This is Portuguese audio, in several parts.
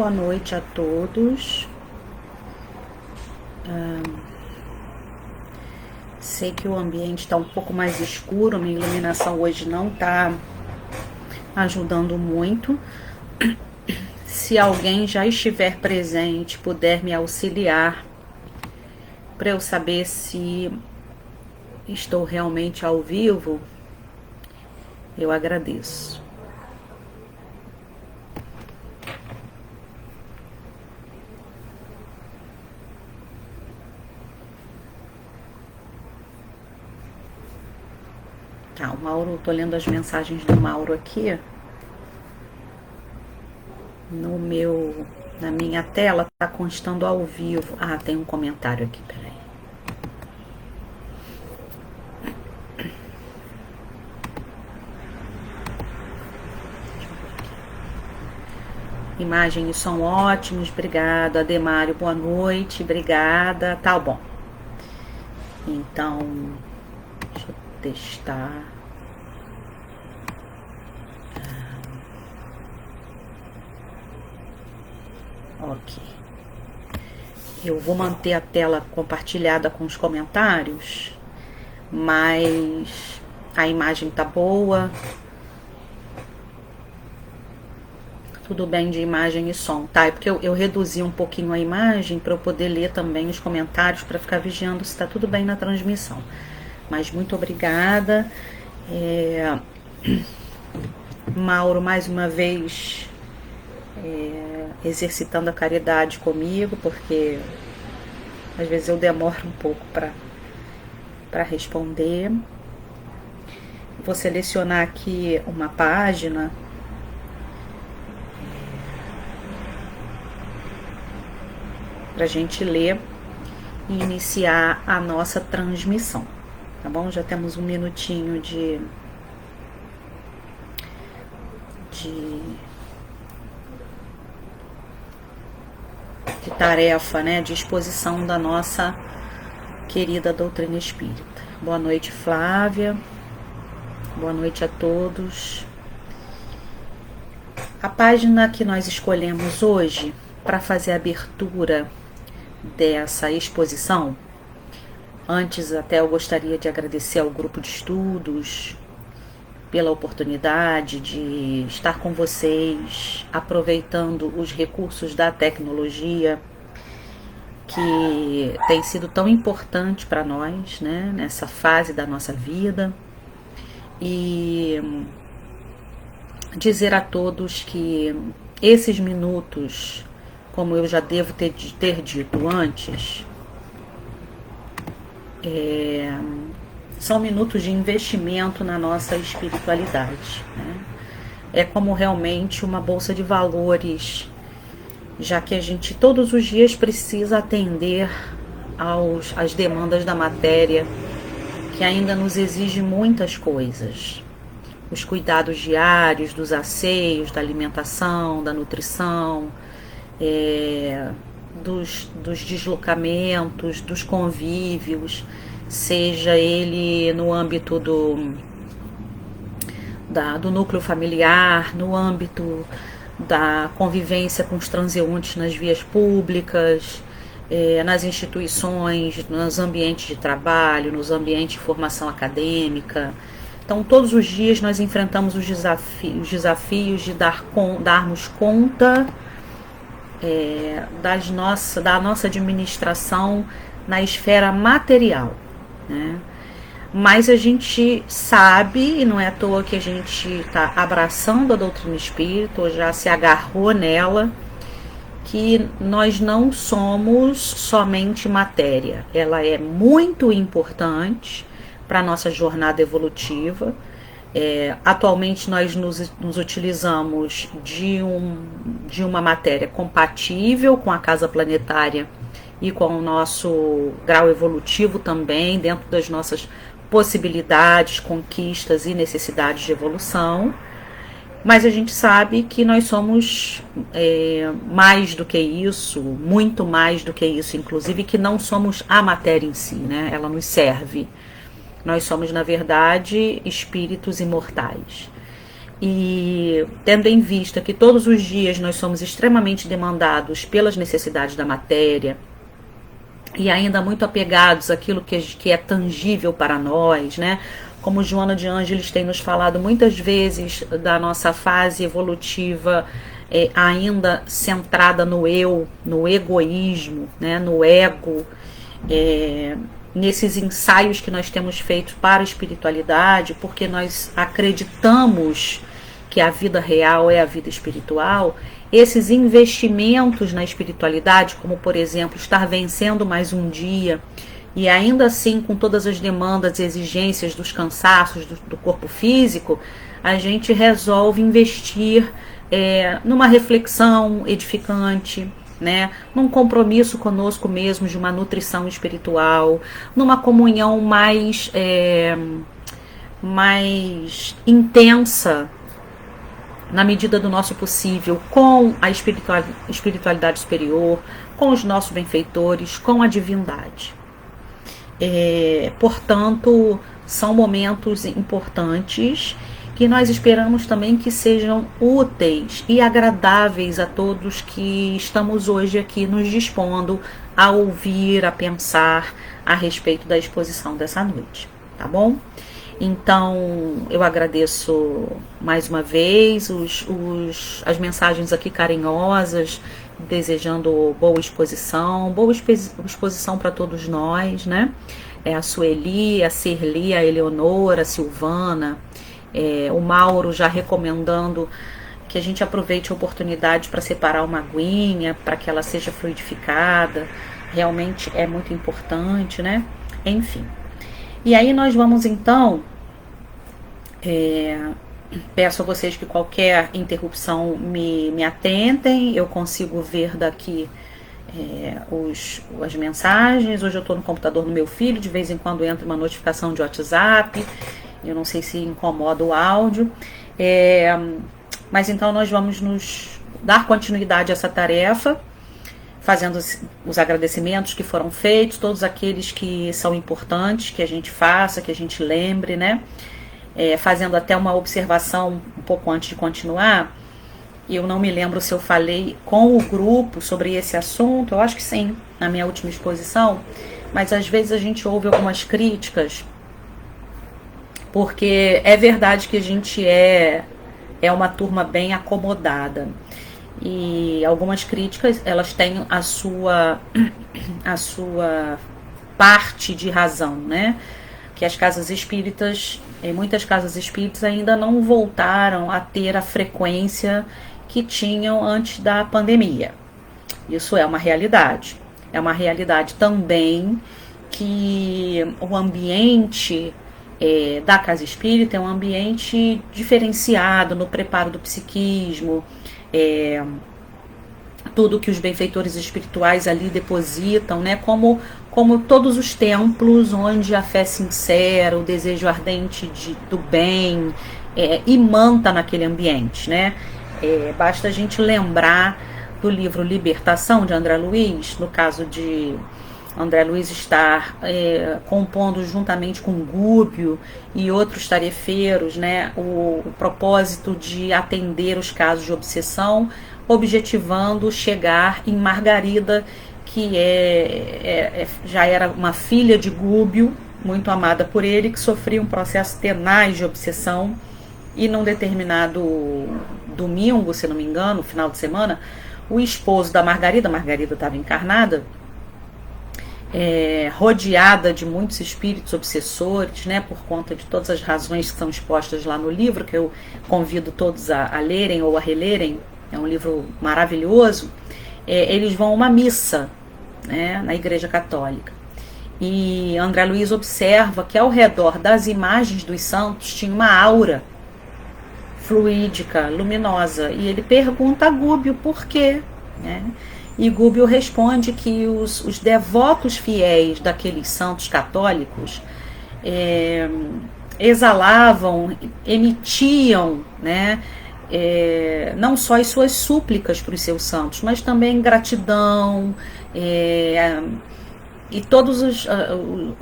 boa noite a todos. Sei que o ambiente está um pouco mais escuro, minha iluminação hoje não está ajudando muito. Se alguém já estiver presente, puder me auxiliar para eu saber se estou realmente ao vivo, eu agradeço. Tá, o Mauro, tô lendo as mensagens do Mauro aqui. Na minha tela tá constando ao vivo. Ah, tem um comentário aqui, peraí. Imagem e som ótimos, obrigado. Ademário, boa noite, obrigada. Tá bom. Então, deixa eu testar. Ok. Eu vou manter a tela compartilhada com os comentários, mas a imagem tá boa. Tudo bem de imagem e som, tá? É porque eu reduzi um pouquinho a imagem para eu poder ler também os comentários, para ficar vigiando se tá tudo bem na transmissão. Mas muito obrigada. Mauro, mais uma vez, exercitando a caridade comigo, porque às vezes eu demoro um pouco para responder. Vou selecionar aqui uma página para a gente ler e iniciar a nossa transmissão, tá bom? Já temos um minutinho de tarefa, né? De exposição da nossa querida doutrina espírita. Boa noite, Flávia. Boa noite a todos. A página que nós escolhemos hoje para fazer a abertura dessa exposição, antes até eu gostaria de agradecer ao grupo de estudos pela oportunidade de estar com vocês, aproveitando os recursos da tecnologia que tem sido tão importante para nós, né, nessa fase da nossa vida, e dizer a todos que esses minutos, como eu já devo ter dito antes, são minutos de investimento na nossa espiritualidade, né? É como realmente uma bolsa de valores, já que a gente todos os dias precisa atender às demandas da matéria, que ainda nos exige muitas coisas. Os cuidados diários, dos asseios, da alimentação, da nutrição, dos deslocamentos, dos convívios, seja ele no âmbito do núcleo familiar, no âmbito da convivência com os transeuntes nas vias públicas, nas instituições, nos ambientes de trabalho, nos ambientes de formação acadêmica. Então, todos os dias nós enfrentamos os desafios de darmos conta da nossa administração na esfera material, né? Mas a gente sabe, e não é à toa que a gente está abraçando a doutrina espírita, ou já se agarrou nela, que nós não somos somente matéria. Ela é muito importante para a nossa jornada evolutiva. Atualmente nós nos utilizamos de uma matéria compatível com a casa planetária e com o nosso grau evolutivo também, dentro das nossas possibilidades, conquistas e necessidades de evolução. Mas a gente sabe que nós somos mais do que isso, muito mais do que isso, inclusive que não somos a matéria em si, né? Ela nos serve. Nós somos, na verdade, espíritos imortais. E tendo em vista que todos os dias nós somos extremamente demandados pelas necessidades da matéria e ainda muito apegados àquilo que é tangível para nós, né? Como Joana de Ângeles tem nos falado muitas vezes da nossa fase evolutiva ainda centrada no eu, no egoísmo, né? No ego, nesses ensaios que nós temos feito para a espiritualidade, porque nós acreditamos que a vida real é a vida espiritual, esses investimentos na espiritualidade, como por exemplo estar vencendo mais um dia, e ainda assim com todas as demandas e exigências dos cansaços do corpo físico, a gente resolve investir numa reflexão edificante, né? Num compromisso conosco mesmo de uma nutrição espiritual, numa comunhão mais intensa, na medida do nosso possível, com a espiritualidade superior, com os nossos benfeitores, com a divindade. Portanto, são momentos importantes que nós esperamos também que sejam úteis e agradáveis a todos que estamos hoje aqui nos dispondo a ouvir, a pensar a respeito da exposição dessa noite, tá bom? Então, eu agradeço mais uma vez as mensagens aqui carinhosas, desejando boa exposição para todos nós, né? A Sueli, a Serli, a Eleonora, a Silvana, o Mauro já recomendando que a gente aproveite a oportunidade para separar uma aguinha, para que ela seja fluidificada, realmente é muito importante, né? Enfim. E aí nós vamos então, peço a vocês que qualquer interrupção me atentem, eu consigo ver daqui as mensagens. Hoje eu estou no computador do meu filho, de vez em quando entra uma notificação de WhatsApp, eu não sei se incomoda o áudio, mas então nós vamos nos dar continuidade a essa tarefa, fazendo os agradecimentos que foram feitos, todos aqueles que são importantes, que a gente faça, que a gente lembre, né? Fazendo até uma observação um pouco antes de continuar, eu não me lembro se eu falei com o grupo sobre esse assunto, eu acho que sim, na minha última exposição, mas às vezes a gente ouve algumas críticas, porque é verdade que a gente é uma turma bem acomodada, e algumas críticas, elas têm a sua parte de razão, né? Que as casas espíritas, muitas casas espíritas ainda não voltaram a ter a frequência que tinham antes da pandemia. Isso é uma realidade. É uma realidade também que o ambiente da casa espírita é um ambiente diferenciado no preparo do psiquismo, tudo que os benfeitores espirituais ali depositam, né? Como todos os templos onde a fé sincera, o desejo ardente do bem imanta naquele ambiente, né? Basta a gente lembrar do livro Libertação, de André Luiz, no caso de André Luiz estar compondo juntamente com Gúbio e outros tarefeiros, né, o propósito de atender os casos de obsessão, objetivando chegar em Margarida, que já era uma filha de Gúbio, muito amada por ele, que sofria um processo tenaz de obsessão, e num determinado domingo, se não me engano, final de semana, o esposo da Margarida estava encarnada, rodeada de muitos espíritos obsessores, né, por conta de todas as razões que são expostas lá no livro, que eu convido todos a lerem ou a relerem, é um livro maravilhoso. Eles vão a uma missa, né, na Igreja Católica, e André Luiz observa que ao redor das imagens dos santos tinha uma aura fluídica, luminosa, e ele pergunta a Gúbio por quê, né? E Gúbio responde que os devotos fiéis daqueles santos católicos exalavam, emitiam, né, não só as suas súplicas para os seus santos, mas também gratidão, e todas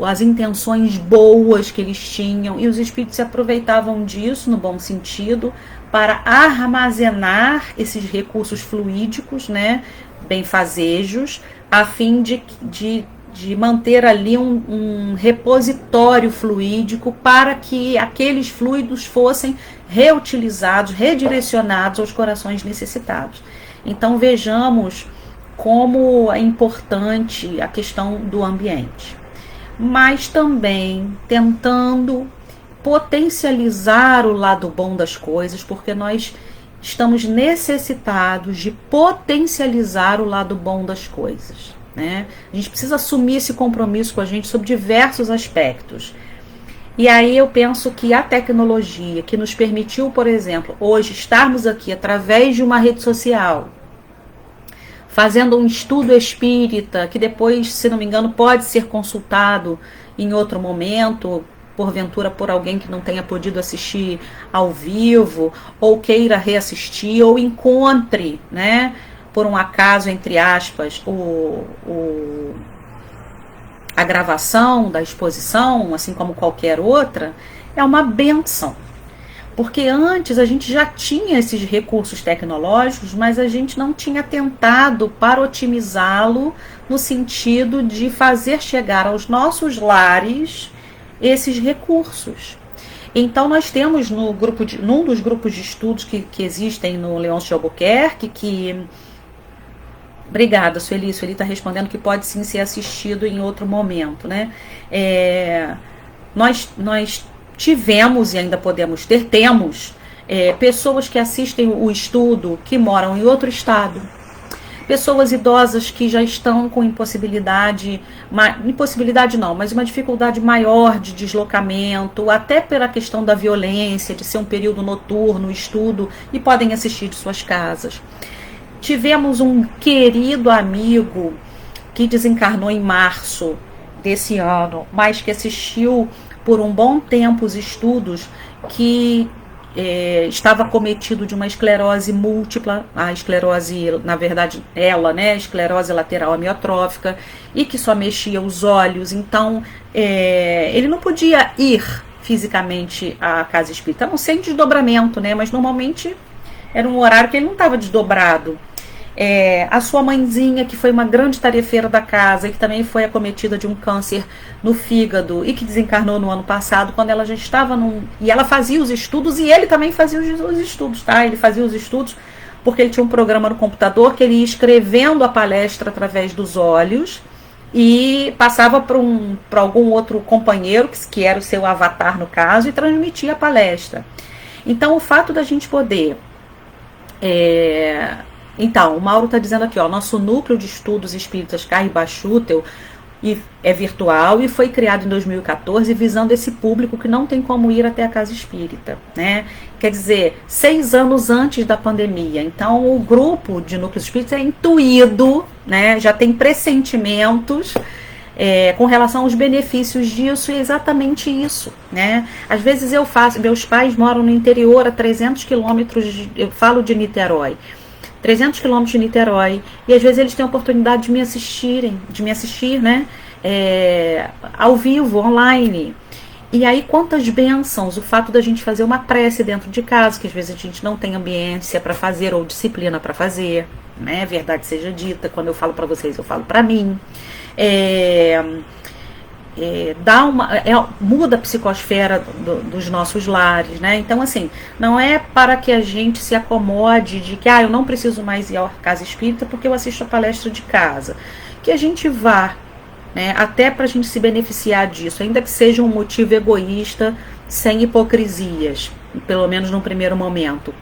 as intenções boas que eles tinham, e os espíritos se aproveitavam disso, no bom sentido, para armazenar esses recursos fluídicos, né, benfazejos, a fim de manter ali um repositório fluídico para que aqueles fluidos fossem reutilizados, redirecionados aos corações necessitados. Então vejamos como é importante a questão do ambiente, mas também tentando potencializar o lado bom das coisas, porque nós estamos necessitados de potencializar o lado bom das coisas, né? A gente precisa assumir esse compromisso com a gente sobre diversos aspectos. E aí eu penso que a tecnologia que nos permitiu, por exemplo, hoje estarmos aqui através de uma rede social, fazendo um estudo espírita, que depois, se não me engano, pode ser consultado em outro momento, porventura por alguém que não tenha podido assistir ao vivo, ou queira reassistir, ou encontre, né, por um acaso, entre aspas, a gravação da exposição, assim como qualquer outra, é uma benção. Porque antes a gente já tinha esses recursos tecnológicos, mas a gente não tinha tentado para otimizá-lo no sentido de fazer chegar aos nossos lares esses recursos. Então nós temos num dos grupos de estudos que existem no Leôncio de Albuquerque, que... Obrigada, Sueli. Sueli está respondendo que pode sim ser assistido em outro momento, né? Nós tivemos e ainda podemos ter, temos pessoas que assistem o estudo que moram em outro estado, pessoas idosas que já estão com impossibilidade não, mas uma dificuldade maior de deslocamento, até pela questão da violência, de ser um período noturno, estudo, e podem assistir de suas casas. Tivemos um querido amigo que desencarnou em março desse ano, mas que assistiu por um bom tempo os estudos, que estava cometido de uma esclerose múltipla, a esclerose, na verdade, esclerose lateral amiotrófica, e que só mexia os olhos. Então, ele não podia ir fisicamente à casa espírita, não sem desdobramento, né? Mas normalmente era um horário que ele não estava desdobrado. A sua mãezinha, que foi uma grande tarefeira da casa e que também foi acometida de um câncer no fígado e que desencarnou no ano passado, quando ela já estava e ela fazia os estudos, e ele também fazia os estudos, tá? Ele fazia os estudos porque ele tinha um programa no computador que ele ia escrevendo a palestra através dos olhos e passava para algum outro companheiro, que era o seu avatar no caso, e transmitia a palestra. Então, o fato da gente poder... Então, o Mauro está dizendo aqui, nosso núcleo de estudos espíritas Carre Bachutel é virtual e foi criado em 2014 visando esse público que não tem como ir até a casa espírita, né? Quer dizer, 6 anos antes da pandemia. Então, o grupo de núcleos espíritas é intuído, né? Já tem pressentimentos com relação aos benefícios disso, e é exatamente isso, né? Às vezes meus pais moram no interior a 300 quilômetros, eu falo de Niterói, 300 quilômetros de Niterói, e às vezes eles têm a oportunidade de me assistir, né, ao vivo, online. E aí, quantas bênçãos o fato da gente fazer uma prece dentro de casa, que às vezes a gente não tem ambiência para fazer ou disciplina para fazer, né, verdade seja dita, quando eu falo para vocês, eu falo para mim. Muda a psicosfera dos nossos lares, né? Então, assim, não é para que a gente se acomode de que eu não preciso mais ir à casa espírita porque eu assisto a palestra de casa. Que a gente vá, né? Até para a gente se beneficiar disso, ainda que seja um motivo egoísta, sem hipocrisias, pelo menos no primeiro momento.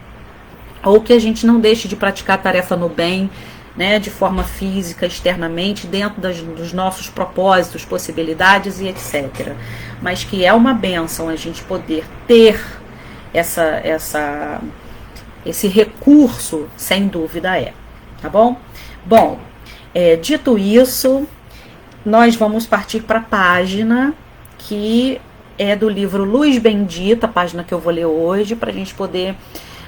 Ou que a gente não deixe de praticar a tarefa no bem, né, de forma física, externamente, dentro dos nossos propósitos, possibilidades e etc. Mas que é uma bênção a gente poder ter esse recurso, sem dúvida tá bom? Bom, dito isso, nós vamos partir para a página que é do livro Luz Bendita, a página que eu vou ler hoje, para a gente poder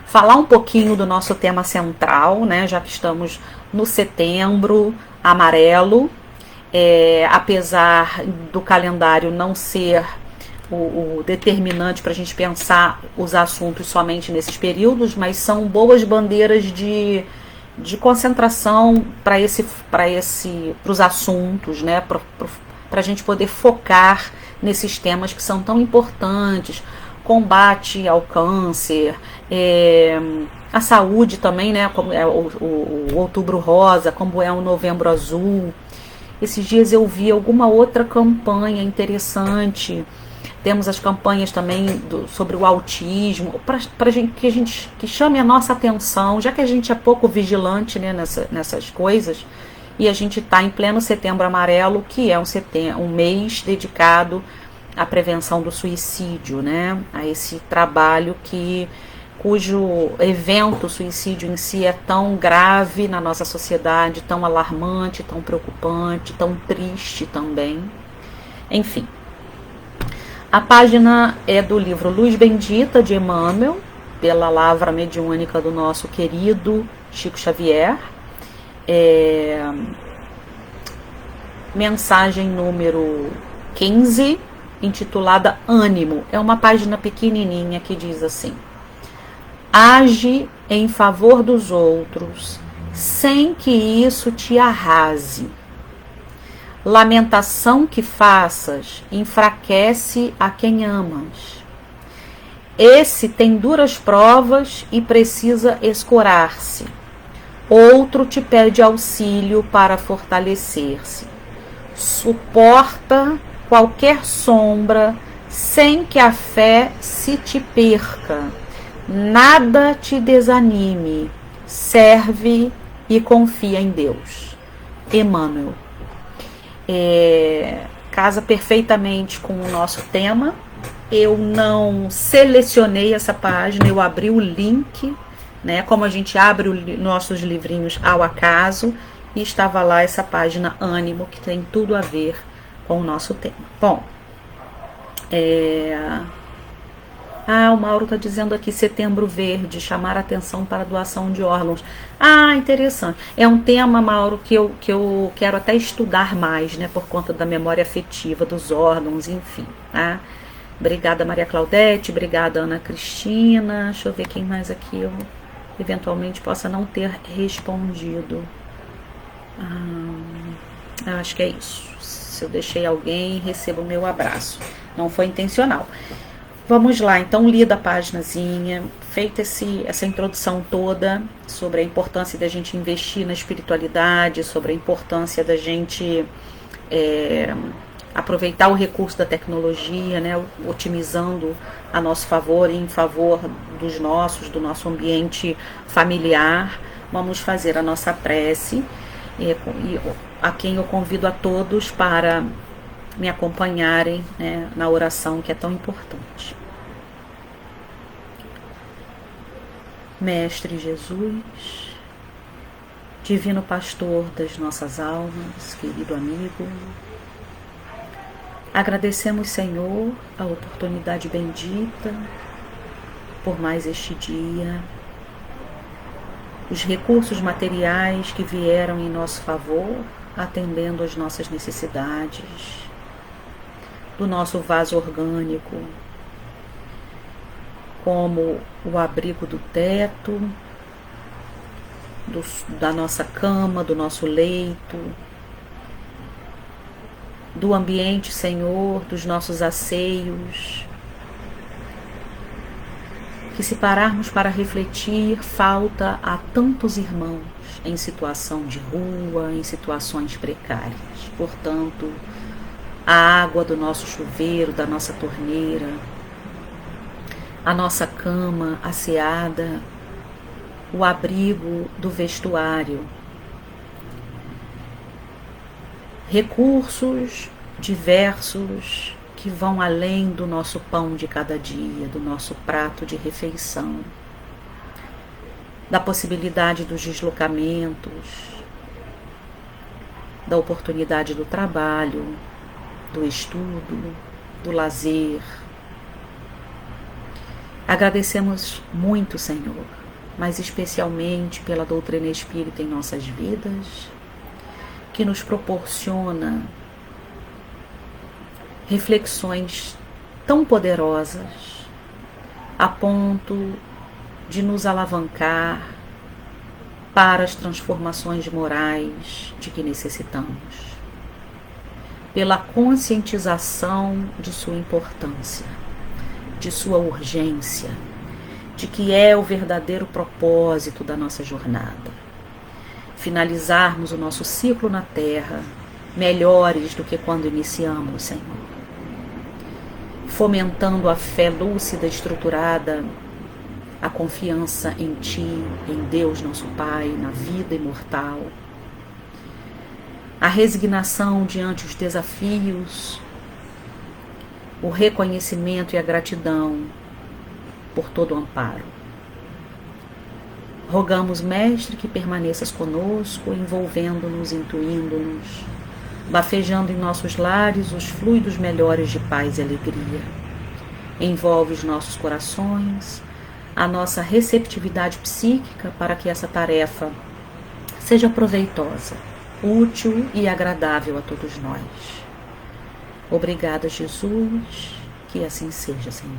falar um pouquinho do nosso tema central, né, já que estamos no Setembro Amarelo, apesar do calendário não ser o determinante para a gente pensar os assuntos somente nesses períodos, mas são boas bandeiras de concentração para os assuntos, né? Para a gente poder focar nesses temas que são tão importantes: combate ao câncer, a saúde também, né? Como é o Outubro Rosa, como é o Novembro Azul. Esses dias eu vi alguma outra campanha interessante. Temos as campanhas também sobre o autismo, para que chame a nossa atenção, já que a gente é pouco vigilante, né, nessas coisas, e a gente está em pleno Setembro Amarelo, que é um mês dedicado à prevenção do suicídio, né, a esse trabalho cujo evento, o suicídio em si, é tão grave na nossa sociedade, tão alarmante, tão preocupante, tão triste também. Enfim. A página é do livro Luz Bendita, de Emmanuel, pela lavra mediúnica do nosso querido Chico Xavier. Mensagem número 15, intitulada Ânimo. É uma página pequenininha que diz assim: age em favor dos outros, sem que isso te arrase. Lamentação que faças enfraquece a quem amas. Esse tem duras provas e precisa escorar-se. Outro te pede auxílio para fortalecer-se. Suporta qualquer sombra sem que a fé se te perca. Nada te desanime. Serve e confia em Deus. Emmanuel. Casa perfeitamente com o nosso tema. Eu não selecionei essa página, eu abri o link, né? Como a gente abre nossos livrinhos ao acaso, e estava lá essa página Ânimo, que tem tudo a ver com o nosso tema. Bom, o Mauro está dizendo aqui, Setembro Verde, chamar a atenção para a doação de órgãos. Interessante. É um tema, Mauro, que eu quero até estudar mais, né? Por conta da memória afetiva dos órgãos, enfim, tá? Obrigada, Maria Claudete. Obrigada, Ana Cristina. Deixa eu ver quem mais aqui eu eventualmente possa não ter respondido. Acho que é isso. Se eu deixei alguém, recebo o meu abraço. Não foi intencional. Vamos lá, então, lida a paginazinha, feita essa introdução toda sobre a importância da gente investir na espiritualidade, sobre a importância da gente aproveitar o recurso da tecnologia, né, otimizando a nosso favor e em favor do nosso ambiente familiar. Vamos fazer a nossa prece, e a quem eu convido a todos para me acompanharem, né, na oração que é tão importante. Mestre Jesus, divino pastor das nossas almas, querido amigo, agradecemos, Senhor, a oportunidade bendita por mais este dia, os recursos materiais que vieram em nosso favor, atendendo às nossas necessidades, do nosso vaso orgânico, como o abrigo do teto, da nossa cama, do nosso leito, do ambiente, Senhor, dos nossos asseios, que, se pararmos para refletir, falta a tantos irmãos em situação de rua, em situações precárias. Portanto, a água do nosso chuveiro, da nossa torneira, a nossa cama asseada, o abrigo do vestuário, recursos diversos que vão além do nosso pão de cada dia, do nosso prato de refeição, da possibilidade dos deslocamentos, da oportunidade do trabalho, do estudo, do lazer. Agradecemos muito, Senhor, mas especialmente pela doutrina espírita em nossas vidas, que nos proporciona reflexões tão poderosas a ponto de nos alavancar para as transformações morais de que necessitamos, pela conscientização de sua importância, de sua urgência, de que é o verdadeiro propósito da nossa jornada. Finalizarmos o nosso ciclo na Terra melhores do que quando iniciamos, Senhor. Fomentando a fé lúcida, estruturada, a confiança em Ti, em Deus nosso Pai, na vida imortal, a resignação diante dos desafios, o reconhecimento e a gratidão por todo o amparo. Rogamos, Mestre, que permaneças conosco, envolvendo-nos, intuindo-nos, bafejando em nossos lares os fluidos melhores de paz e alegria. Envolve os nossos corações, a nossa receptividade psíquica para que essa tarefa seja proveitosa, útil e agradável a todos nós. Obrigada, Jesus, que assim seja, Senhor.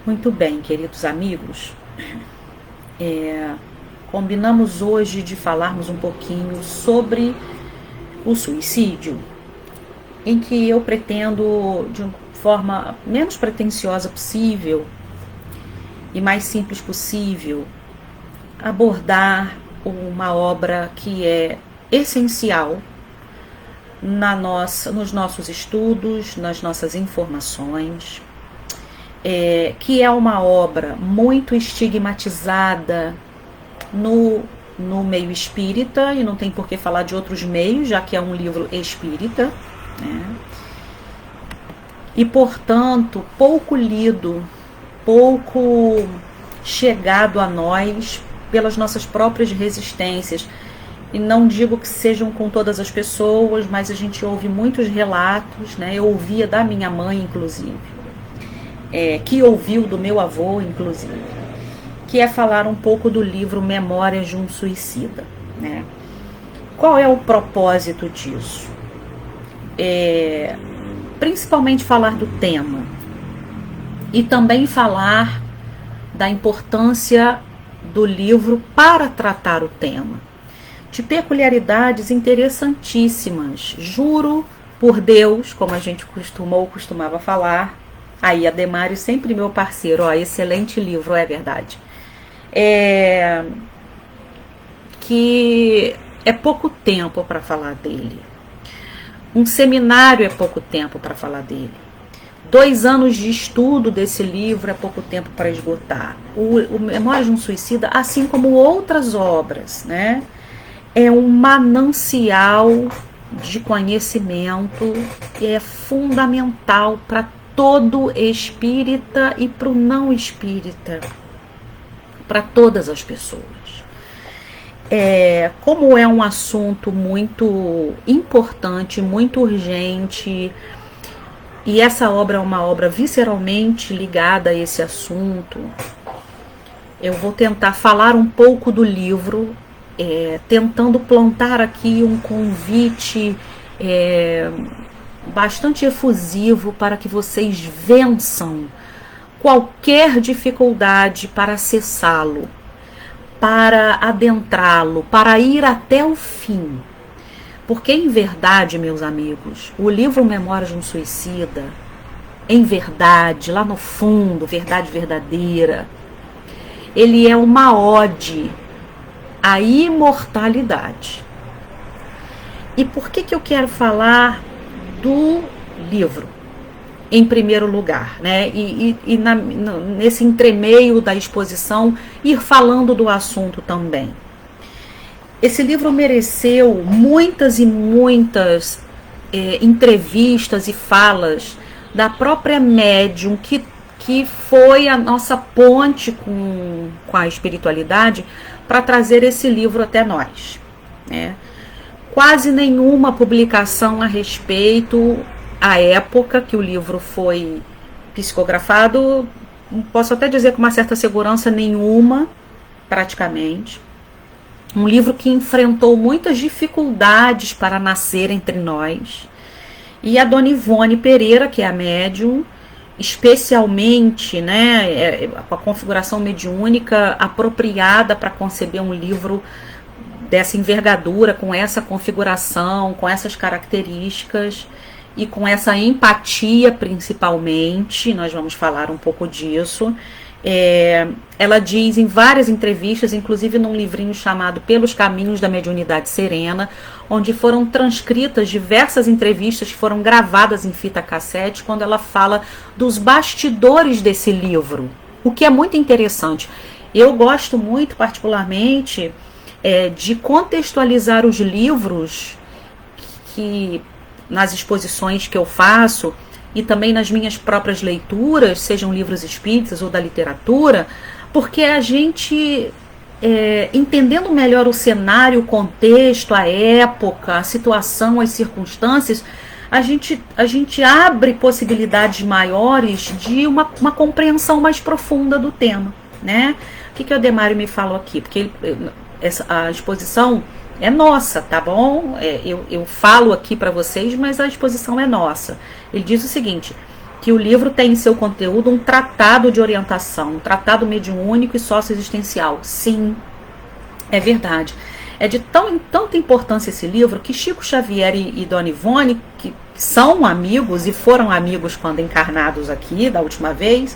Muito bem, queridos amigos, combinamos hoje de falarmos um pouquinho sobre o suicídio, em que eu pretendo, de uma forma menos pretensiosa possível e mais simples possível, abordar uma obra que é essencial nos nossos estudos, nas nossas informações, que é uma obra muito estigmatizada no meio espírita, e não tem por que falar de outros meios, já que é um livro espírita, né? E, portanto, pouco lido, pouco chegado a nós pelas nossas próprias resistências. E não digo que sejam com todas as pessoas, mas a gente ouve muitos relatos, né? Eu ouvia da minha mãe, inclusive, que ouviu do meu avô, inclusive, que é falar um pouco do livro Memórias de um Suicida, né? Qual é o propósito disso? Principalmente falar do tema e também falar da importância do livro para tratar o tema, de peculiaridades interessantíssimas. Juro por Deus, como a gente costumava falar, aí Ademário, sempre meu parceiro, excelente livro, é verdade, que é pouco tempo para falar dele. Um seminário é pouco tempo para falar dele. 2 anos de estudo desse livro é pouco tempo para esgotar. O Memórias de um Suicida, assim como outras obras, né, é um manancial de conhecimento que é fundamental para todo espírita e para o não espírita, para todas as pessoas. Como é um assunto muito importante, muito urgente, e essa obra é uma obra visceralmente ligada a esse assunto, eu vou tentar falar um pouco do livro, tentando plantar aqui um convite bastante efusivo para que vocês vençam qualquer dificuldade para acessá-lo, para adentrá-lo, para ir até o fim. Porque, em verdade, meus amigos, o livro Memórias de um Suicida, em verdade, lá no fundo, verdade verdadeira, ele é uma ode à imortalidade. E por que eu quero falar do livro em primeiro lugar, né? Nesse entremeio da exposição, ir falando do assunto também. Esse livro mereceu muitas e muitas entrevistas e falas da própria médium, que foi a nossa ponte com a espiritualidade para trazer esse livro até nós, né? Quase nenhuma publicação a respeito, à época que o livro foi psicografado, posso até dizer com uma certa segurança, nenhuma, praticamente. Um livro que enfrentou muitas dificuldades para nascer entre nós. E a Dona Ivone Pereira, que é a médium, especialmente, né, com a configuração mediúnica apropriada para conceber um livro dessa envergadura, com essa configuração, com essas características e com essa empatia principalmente, nós vamos falar um pouco disso. Ela diz em várias entrevistas, inclusive num livrinho chamado Pelos Caminhos da Mediunidade Serena, onde foram transcritas diversas entrevistas que foram gravadas em fita cassete, quando ela fala dos bastidores desse livro, o que é muito interessante. Eu gosto muito, particularmente, de contextualizar os livros que nas exposições que eu faço e também nas minhas próprias leituras, sejam livros espíritas ou da literatura, porque a gente, entendendo melhor o cenário, o contexto, a época, a situação, as circunstâncias, a gente abre possibilidades maiores de uma compreensão mais profunda do tema, né? O que o Ademário me falou aqui? Porque a exposição é nossa, tá bom? Eu falo aqui para vocês, mas a exposição é nossa. Ele diz o seguinte, que o livro tem em seu conteúdo um tratado de orientação, um tratado mediúnico e socioexistencial. Sim, é verdade. É de tanta importância esse livro que Chico Xavier e Dona Ivone, que são amigos e foram amigos quando encarnados aqui da última vez,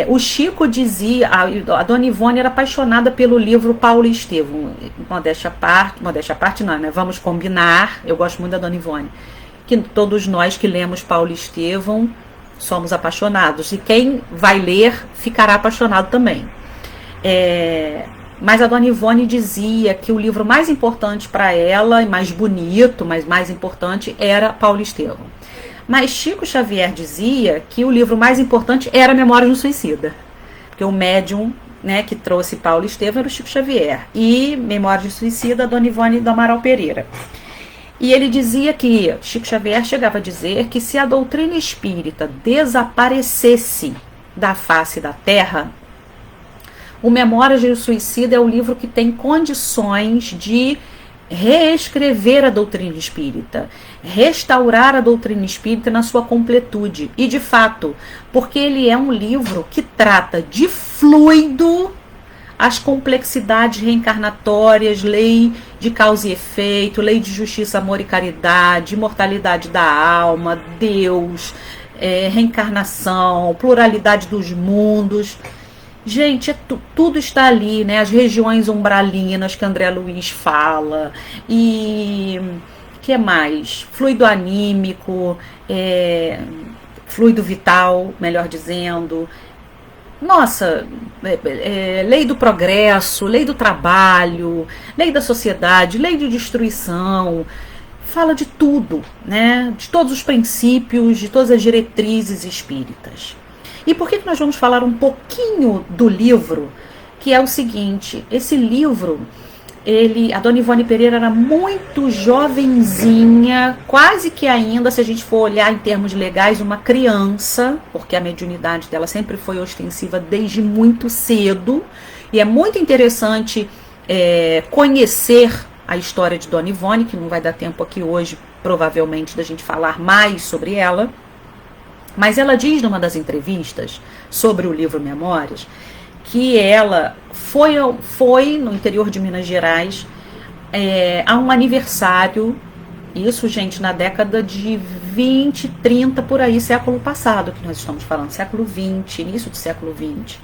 o Chico dizia, a Dona Ivone era apaixonada pelo livro Paulo e Estevão. Modéstia à parte não, né? Vamos combinar, eu gosto muito da Dona Ivone, que todos nós que lemos Paulo e Estevão somos apaixonados, e quem vai ler ficará apaixonado também. Mas a Dona Ivone dizia que o livro mais importante para ela, e mais bonito, mas mais importante, era Paulo e Estevão. Mas Chico Xavier dizia que o livro mais importante era Memórias do Suicida, porque o médium, né, que trouxe Paulo e Estevão era o Chico Xavier, e Memórias do Suicida, a Dona Ivone do Amaral Pereira. E ele dizia que, Chico Xavier chegava a dizer que se a doutrina espírita desaparecesse da face da Terra, o Memórias do Suicida é o livro que tem condições de reescrever a doutrina espírita, restaurar a doutrina espírita na sua completude. E de fato, porque ele é um livro que trata de fluido as complexidades reencarnatórias, lei de causa e efeito, lei de justiça, amor e caridade, imortalidade da alma, Deus, reencarnação, pluralidade dos mundos. Gente, tudo está ali, né? As regiões umbralinas que André Luiz fala, e que mais? Fluido anímico, fluido vital, melhor dizendo. Nossa, lei do progresso, lei do trabalho, lei da sociedade, lei de destruição. Fala de tudo, né? De todos os princípios, de todas as diretrizes espíritas. E por que nós vamos falar um pouquinho do livro? Que é o seguinte, esse livro, a Dona Ivone Pereira era muito jovenzinha, quase que ainda, se a gente for olhar em termos legais, uma criança, porque a mediunidade dela sempre foi ostensiva desde muito cedo, e é muito interessante conhecer a história de Dona Ivone, que não vai dar tempo aqui hoje, provavelmente, da gente falar mais sobre ela. Mas ela diz numa das entrevistas sobre o livro Memórias que ela foi no interior de Minas Gerais a um aniversário, isso, gente, na década de 20, 30, por aí, século passado, que nós estamos falando, século 20, início do século 20.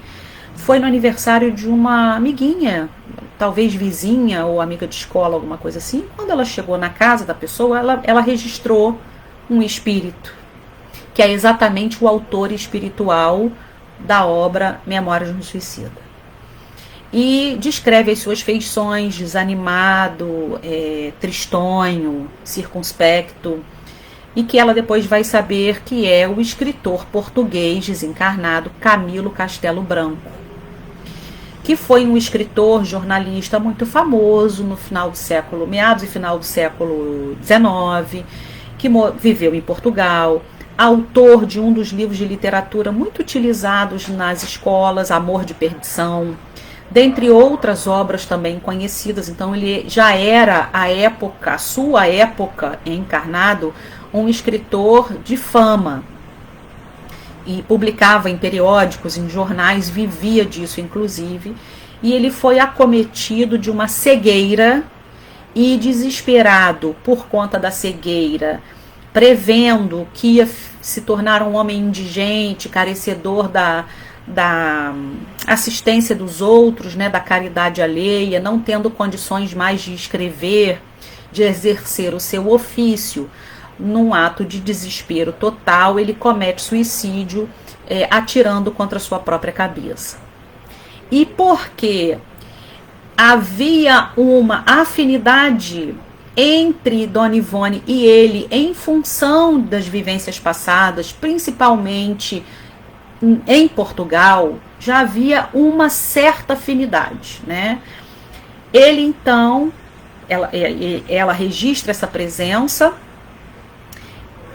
Foi no aniversário de uma amiguinha, talvez vizinha ou amiga de escola, alguma coisa assim. Quando ela chegou na casa da pessoa, ela registrou um espírito, que é exatamente o autor espiritual da obra Memórias do Suicida. E descreve as suas feições, desanimado, tristonho, circunspecto, e que ela depois vai saber que é o escritor português desencarnado Camilo Castelo Branco, que foi um escritor, jornalista muito famoso no final do século, meados e final do século XIX, que viveu em Portugal, autor de um dos livros de literatura muito utilizados nas escolas, Amor de Perdição, dentre outras obras também conhecidas. Então ele já era a sua época encarnado, um escritor de fama, e publicava em periódicos, em jornais, vivia disso inclusive, e ele foi acometido de uma cegueira e, desesperado por conta da cegueira, prevendo que ia se tornar um homem indigente, carecedor da assistência dos outros, né, da caridade alheia, não tendo condições mais de escrever, de exercer o seu ofício. Num ato de desespero total, ele comete suicídio, atirando contra sua própria cabeça. E porque havia uma afinidade entre Dona Ivone e ele, em função das vivências passadas, principalmente em Portugal, já havia uma certa afinidade, né? Ele então, ela registra essa presença.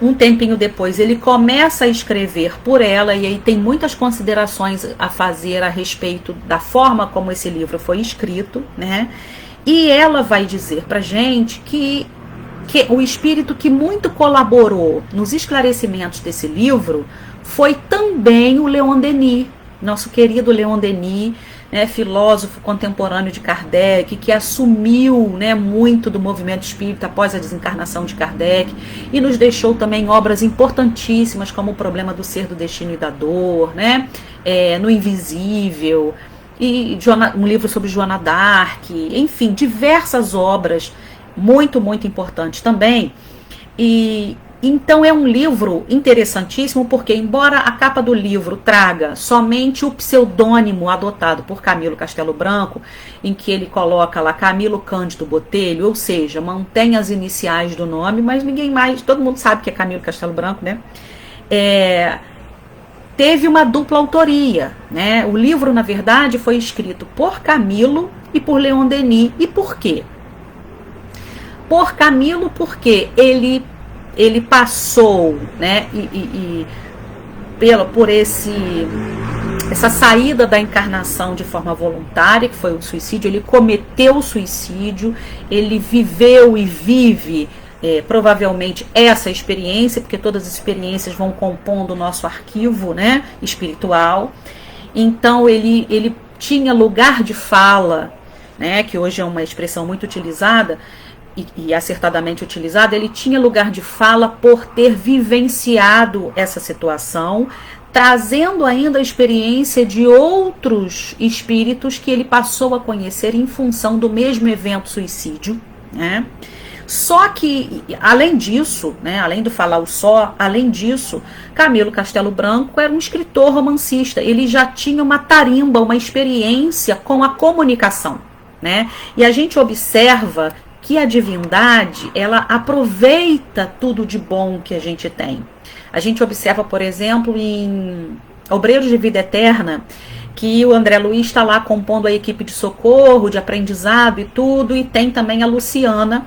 Um tempinho depois ele começa a escrever por ela, e aí tem muitas considerações a fazer a respeito da forma como esse livro foi escrito, né? E ela vai dizer pra gente que o espírito que muito colaborou nos esclarecimentos desse livro foi também o Leon Denis, nosso querido Leon Denis, né, filósofo contemporâneo de Kardec, que assumiu, né, muito do movimento espírita após a desencarnação de Kardec, e nos deixou também obras importantíssimas como O Problema do Ser, do Destino e da Dor, né, No Invisível, e um livro sobre Joana d'Arc, enfim, diversas obras muito, muito importantes também. E então é um livro interessantíssimo, porque embora a capa do livro traga somente o pseudônimo adotado por Camilo Castelo Branco, em que ele coloca lá Camilo Cândido Botelho, ou seja, mantém as iniciais do nome, mas ninguém mais, todo mundo sabe que é Camilo Castelo Branco, né? Teve uma dupla autoria, né? O livro, na verdade, foi escrito por Camilo e por Leon Denis. E por quê? Por Camilo, porque ele passou, né, por essa saída da encarnação de forma voluntária, que foi o suicídio. Ele cometeu o suicídio, ele viveu e vive provavelmente essa experiência, porque todas as experiências vão compondo o nosso arquivo, né, espiritual. Então ele tinha lugar de fala, né, que hoje é uma expressão muito utilizada, e acertadamente utilizada. Ele tinha lugar de fala por ter vivenciado essa situação, trazendo ainda a experiência de outros espíritos que ele passou a conhecer em função do mesmo evento suicídio, né? Só que, além disso, né, além do falar o só, além disso, Camilo Castelo Branco era um escritor romancista. Ele já tinha uma tarimba, uma experiência com a comunicação, né? E a gente observa que a divindade, ela aproveita tudo de bom que a gente tem. A gente observa, por exemplo, em Obreiros de Vida Eterna, que o André Luiz está lá compondo a equipe de socorro, de aprendizado e tudo, e tem também a Luciana,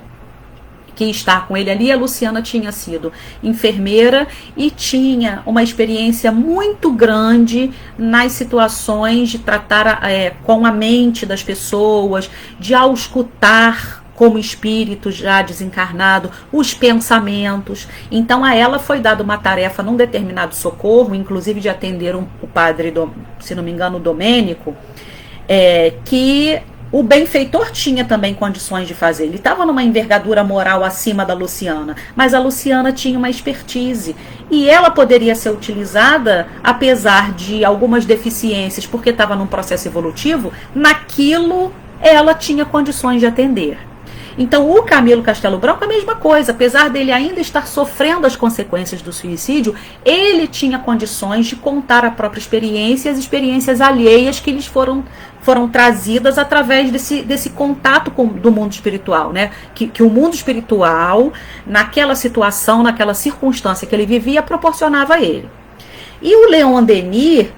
que está com ele ali. A Luciana tinha sido enfermeira e tinha uma experiência muito grande nas situações de tratar com a mente das pessoas, de auscultar como espírito já desencarnado os pensamentos. Então a ela foi dada uma tarefa num determinado socorro, inclusive de atender o padre, se não me engano, Domênico, que o benfeitor tinha também condições de fazer. Ele estava numa envergadura moral acima da Luciana, mas a Luciana tinha uma expertise, e ela poderia ser utilizada, apesar de algumas deficiências, porque estava num processo evolutivo, naquilo ela tinha condições de atender. Então o Camilo Castelo Branco, a mesma coisa, apesar dele ainda estar sofrendo as consequências do suicídio, ele tinha condições de contar a própria experiência e as experiências alheias que lhes foram trazidas através desse contato do mundo espiritual, né? Que o mundo espiritual, naquela situação, naquela circunstância que ele vivia, proporcionava a ele. E o Leon Denis,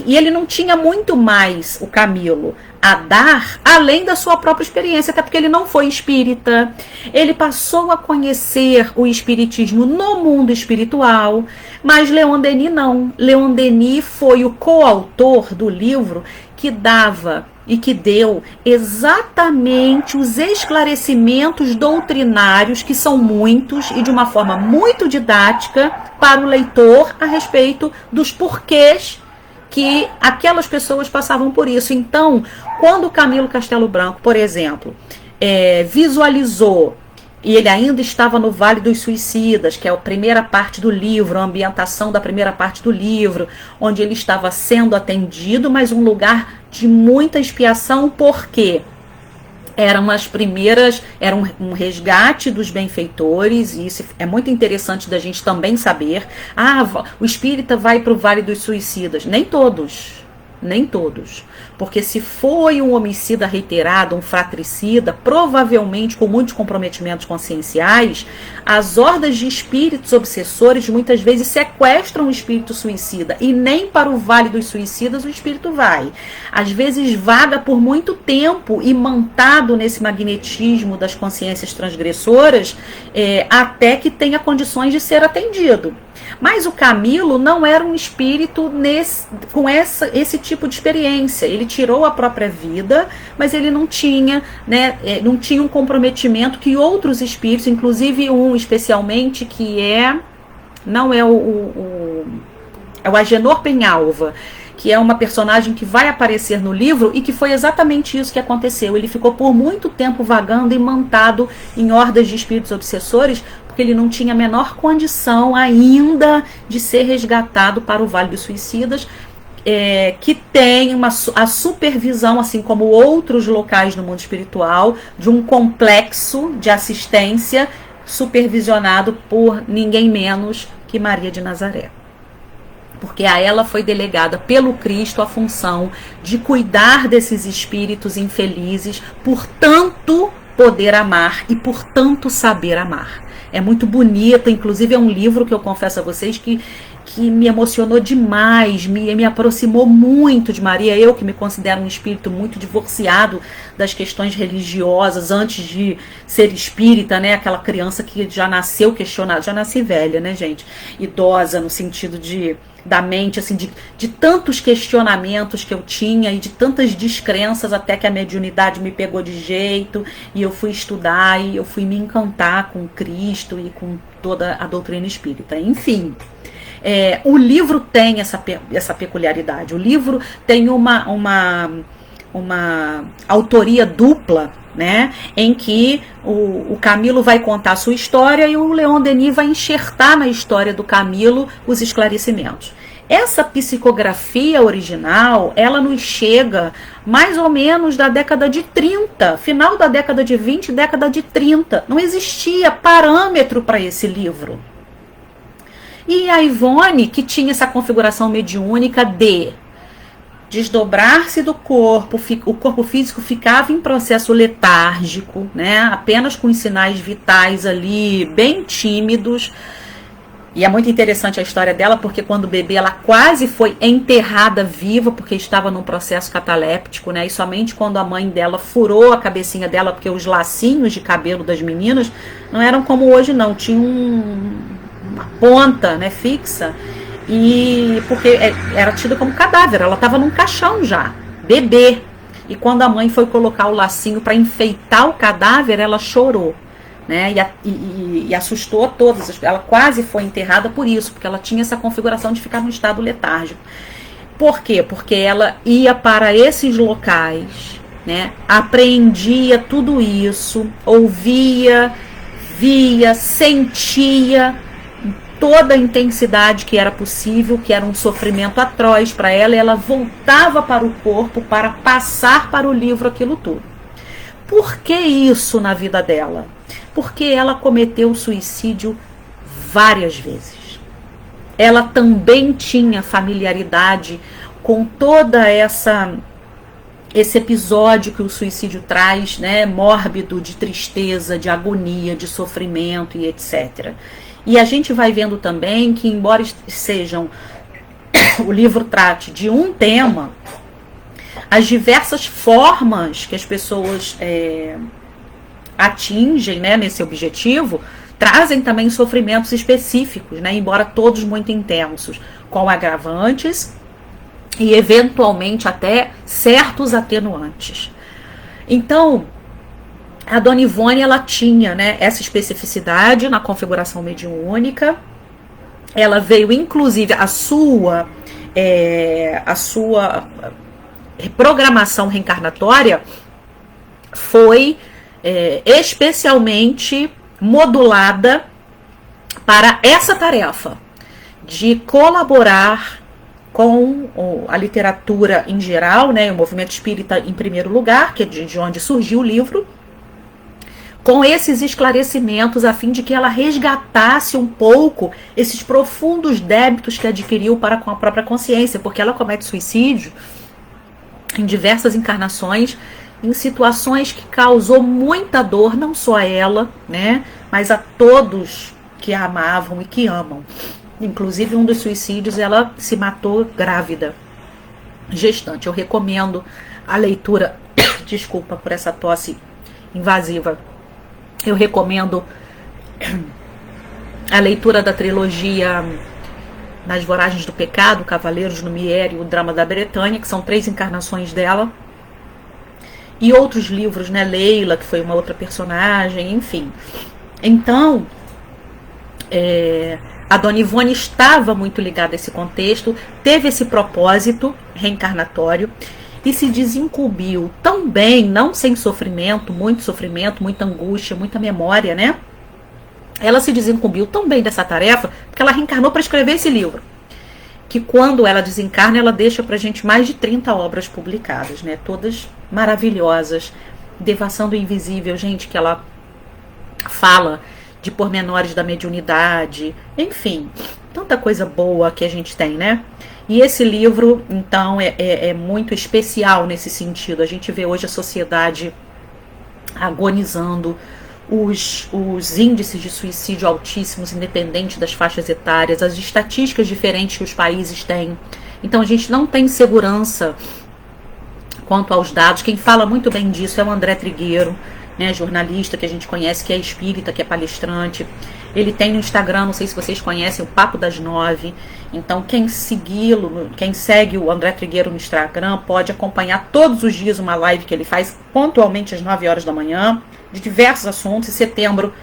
e ele não tinha muito mais, o Camilo, a dar, além da sua própria experiência, até porque ele não foi espírita. Ele passou a conhecer o espiritismo no mundo espiritual, mas Leon Denis não. Leon Denis foi o coautor do livro que dava e que deu exatamente os esclarecimentos doutrinários, que são muitos e de uma forma muito didática para o leitor a respeito dos porquês que aquelas pessoas passavam por isso. Então, quando Camilo Castelo Branco, por exemplo, visualizou, e ele ainda estava no Vale dos Suicidas, que é a primeira parte do livro, a ambientação da primeira parte do livro, onde ele estava sendo atendido, mas um lugar de muita expiação, porque eram as primeiras, era um resgate dos benfeitores, e isso é muito interessante da gente também saber. O espírita vai para o Vale dos Suicidas. Nem todos. Porque se foi um homicida reiterado, um fratricida, provavelmente com muitos comprometimentos conscienciais, as hordas de espíritos obsessores muitas vezes sequestram o espírito suicida, e nem para o Vale dos Suicidas o espírito vai. Às vezes vaga por muito tempo, imantado nesse magnetismo das consciências transgressoras, até que tenha condições de ser atendido. Mas o Camilo não era um espírito com esse tipo de experiência. Ele tirou a própria vida, mas ele não tinha, não tinha um comprometimento que outros espíritos, inclusive um especialmente que é o Agenor Penhalva, que é uma personagem que vai aparecer no livro, e que foi exatamente isso que aconteceu. Ele ficou por muito tempo vagando, imantado em hordas de espíritos obsessores, porque ele não tinha a menor condição ainda de ser resgatado para o Vale dos Suicidas, que tem a supervisão, assim como outros locais no mundo espiritual, de um complexo de assistência supervisionado por ninguém menos que Maria de Nazaré. Porque a ela foi delegada pelo Cristo a função de cuidar desses espíritos infelizes, por tanto poder amar e por tanto saber amar. É muito bonito, inclusive é um livro que eu confesso a vocês que me emocionou demais, me aproximou muito de Maria. Eu que me considero um espírito muito divorciado das questões religiosas, antes de ser espírita, né? Aquela criança que já nasceu questionada, já nasci velha, né, gente? Idosa no sentido da mente, assim, de tantos questionamentos que eu tinha e de tantas descrenças, até que a mediunidade me pegou de jeito e eu fui estudar e eu fui me encantar com Cristo e com toda a doutrina espírita. Enfim, o livro tem essa peculiaridade. O livro tem uma autoria dupla, né, em que o Camilo vai contar a sua história e o Leon Denis vai enxertar na história do Camilo os esclarecimentos. Essa psicografia original, ela nos chega mais ou menos da década de 30, final da década de 20, década de 30. Não existia parâmetro para esse livro. E a Ivone, que tinha essa configuração mediúnica de desdobrar-se do corpo, o corpo físico ficava em processo letárgico, né? Apenas com os sinais vitais ali bem tímidos. E é muito interessante a história dela, porque quando bebê ela quase foi enterrada viva, porque estava num processo cataléptico, né? E somente quando a mãe dela furou a cabecinha dela, porque os lacinhos de cabelo das meninas não eram como hoje, não. Tinha uma ponta, né, fixa. E porque era tida como cadáver, ela estava num caixão já, bebê. E quando a mãe foi colocar o lacinho para enfeitar o cadáver, ela chorou, né? E assustou a todas. Ela quase foi enterrada por isso, porque ela tinha essa configuração de ficar no estado letárgico. Por quê? Porque ela ia para esses locais, né? Apreendia tudo isso, ouvia, via, sentia toda a intensidade que era possível, que era um sofrimento atroz para ela, e ela voltava para o corpo para passar para o livro aquilo tudo. Por que isso na vida dela? Porque ela cometeu suicídio várias vezes. Ela também tinha familiaridade com toda esse episódio que o suicídio traz, né, mórbido, de tristeza, de agonia, de sofrimento e etc. E a gente vai vendo também que, embora o livro trate de um tema, as diversas formas que as pessoas atingem, né, nesse objetivo, trazem também sofrimentos específicos, né, embora todos muito intensos, com agravantes e eventualmente até certos atenuantes. Então, a Dona Ivone, ela tinha, né, essa especificidade na configuração mediúnica. Ela veio, inclusive, a sua programação reencarnatória foi especialmente modulada para essa tarefa de colaborar com a literatura em geral, né, o movimento espírita em primeiro lugar, que é de onde surgiu o livro, com esses esclarecimentos, a fim de que ela resgatasse um pouco esses profundos débitos que adquiriu para com a própria consciência, porque ela comete suicídio em diversas encarnações, em situações que causou muita dor, não só a ela, né, mas a todos que a amavam e que amam. Inclusive, um dos suicídios, ela se matou grávida, gestante. Eu recomendo a leitura, desculpa por essa tosse invasiva, eu recomendo a leitura da trilogia Nas Voragens do Pecado, Cavaleiros no Mier e o Drama da Bretanha, que são 3 encarnações dela, e outros livros, né, Leila, que foi uma outra personagem, enfim. Então, a Dona Ivone estava muito ligada a esse contexto, teve esse propósito reencarnatório e se desincumbiu também, não sem sofrimento, muita angústia, muita memória, né? Ela se desincumbiu também dessa tarefa, porque ela reencarnou para escrever esse livro. Que quando ela desencarna, ela deixa pra gente mais de 30 obras publicadas, né? Todas maravilhosas. Devação do Invisível, gente, que ela fala de pormenores da mediunidade, enfim, tanta coisa boa que a gente tem, né? E esse livro, então, é muito especial nesse sentido. A gente vê hoje a sociedade agonizando, os índices de suicídio altíssimos, independente das faixas etárias, as estatísticas diferentes que os países têm. Então, a gente não tem segurança quanto aos dados. Quem fala muito bem disso é o André Trigueiro, né, jornalista que a gente conhece, que é espírita, que é palestrante. Ele tem no Instagram, não sei se vocês conhecem, o Papo das 9. Então, quem segue o André Trigueiro no Instagram, pode acompanhar todos os dias uma live que ele faz pontualmente às 9 horas da manhã, de diversos assuntos. Em setembro,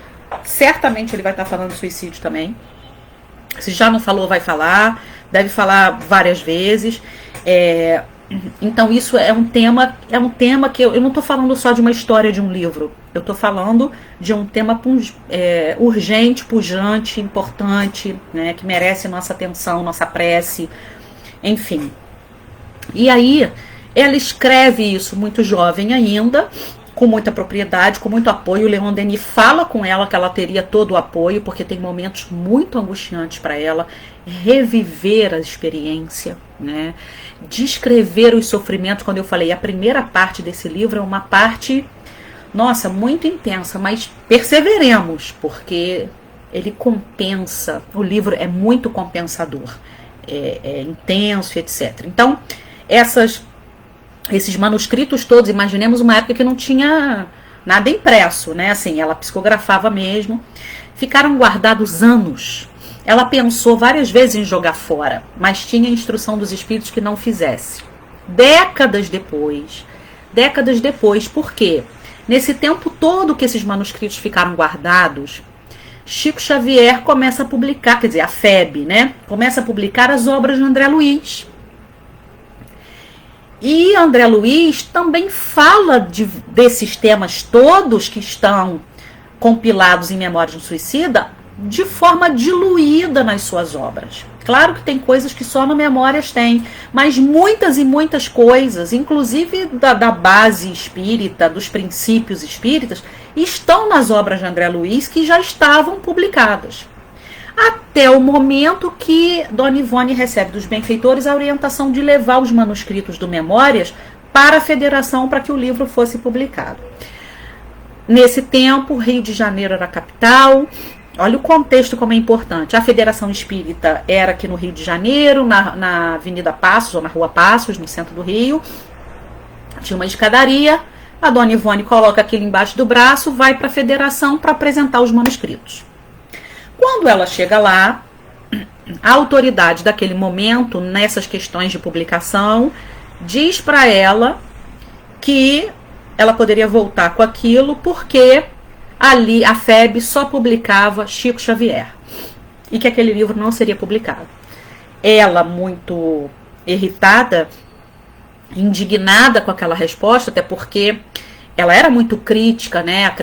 certamente ele vai estar falando de suicídio também. Se já não falou, vai falar. Deve falar várias vezes. Então isso é um tema que eu não estou falando só de uma história de um livro, eu estou falando de um tema urgente, pujante, importante, né, que merece nossa atenção, nossa prece, enfim. E aí ela escreve isso muito jovem ainda, com muita propriedade, com muito apoio. O Leon Denis fala com ela que ela teria todo o apoio, porque tem momentos muito angustiantes para ela, reviver a experiência, né? Descrever os sofrimentos. Quando eu falei, a primeira parte desse livro é uma parte, nossa, muito intensa, mas perseveremos, porque ele compensa, o livro é muito compensador, é intenso, etc. Então, esses manuscritos todos, imaginemos uma época que não tinha nada impresso, né? Assim, ela psicografava mesmo, ficaram guardados anos. Ela pensou várias vezes em jogar fora, mas tinha instrução dos espíritos que não fizesse. Décadas depois, por quê? Nesse tempo todo que esses manuscritos ficaram guardados, Chico Xavier começa a publicar, quer dizer, a FEB, né? Começa a publicar as obras de André Luiz. E André Luiz também fala desses temas todos que estão compilados em Memórias de um Suicida de forma diluída nas suas obras. Claro que tem coisas que só no Memórias tem, mas muitas e muitas coisas, inclusive da base espírita, dos princípios espíritas, estão nas obras de André Luiz que já estavam publicadas. Até o momento que Dona Ivone recebe dos benfeitores a orientação de levar os manuscritos do Memórias para a federação para que o livro fosse publicado. Nesse tempo, Rio de Janeiro era a capital. Olha o contexto como é importante. A Federação Espírita era aqui no Rio de Janeiro, na Avenida Passos, ou na Rua Passos, no centro do Rio. Tinha uma escadaria. A Dona Ivone coloca aquilo embaixo do braço, vai para a federação para apresentar os manuscritos. Quando ela chega lá, a autoridade daquele momento, nessas questões de publicação, diz para ela que ela poderia voltar com aquilo porque ali a FEB só publicava Chico Xavier e que aquele livro não seria publicado. Ela, muito irritada, indignada com aquela resposta, até porque ela era muito crítica, né?